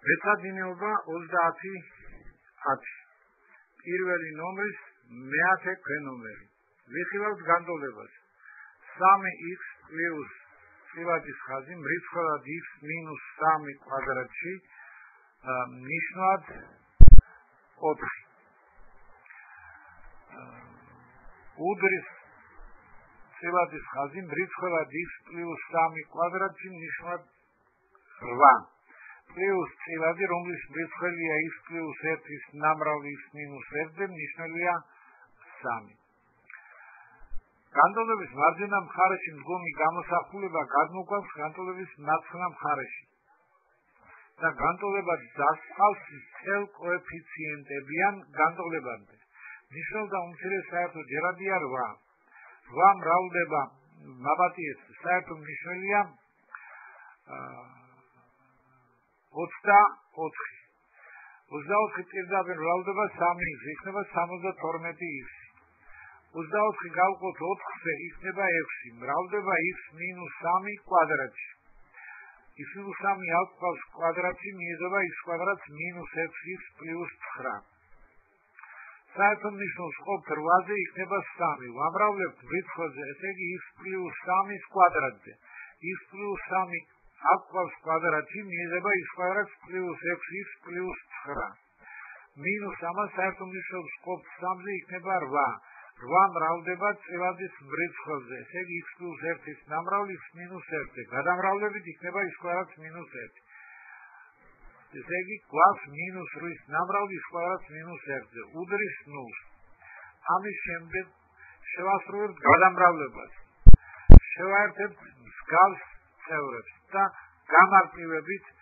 მეცადინეობა 30-10. პირველი ნომრის მეათე ქვენომერი. ვიხილავთ განტოლებას. 3x პლუს წილადის ხაზი მრიცხვად x მინუს 3 კვადრატში ნიშნად 4. უდრის წილადის ხაზი მრიცხვად x პლუს 3 კვადრატში ნიშნად 8. პლუს წილადი, რომლის მრიცხველია x პლუს 1-ის ნამრავლი x მინუს 1-ზე ნიშნულია 3. განტოლების მარჯვენა მხარეში მდგომი გამოსახულება გადმოგვაქვს განტოლების მარცხენა მხარეში. და განტოლება დასწავს მთელ კოეფიციენტებიან განტოლებამდე. ნიშნულთა უმცირეს საერთო ჯერადია 8. 8 მრავლდება მაბატიეს საერთო მნიშვნელია 24. 24 პირდაპირ მრავლდება 3x, იქნება 72x. 24 გავყოთ 4-ზე, იქნება 6. მრავლდება x მინუს 3 კვადრატში. x მინუს 3 ალყავს კვადრატში, მიეძება x კვადრატს მინუს 6x პლუს 9. საერთო მნიშვნელს ყოფთ 8-ზე, იქნება 3. ვამრავლებთ რიცხვებზე, ესე იგი x პლუს 3-ის კვადრატზე. x პლუს 3 ალყავს კვადრატში, მიეძება x კვადრატს პლუს 6x პლუს 9. მინუს ამას საერთო მნიშვნელს ყოფთ 3-ზე, იქნება 8. 8 მრავლდება წილადის მრიცხვებზე, ესე იგი x პლუს 1-ის ნამრავლი x მინუს 1-ზე. გადამრავლებით იქნება x კვადრატს მინუს 1. ესე იგი გვაქვს მინუს 8-ის ნამრავლი x კვადრატს მინუს 1-ზე. უდრის 0-ს. ამის შემდეგ შევასრულებთ გადამრავლებას. შევაერთებთ მსგავს წევრებს და გამარტივებით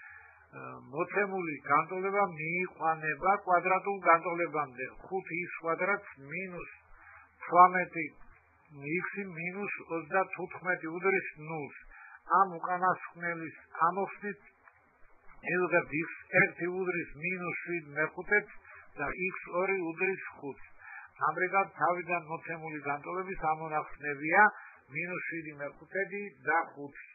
მოცემული განტოლება მიიყვანება კვადრატულ განტოლებამდე. 5x კვადრატს მინუს 18 x მინუს 35 უდრის 0-ს. ამ უკანასკნელის ამოხსნით ელღებთ x1 უდრის მინუს 7 მეხუთეც და x2 უდრის 5-ს. ამრიგად თავიდან მოცემული განტოლების ამონახსნებია მინუს 7 მეხუთედი და 5-ი.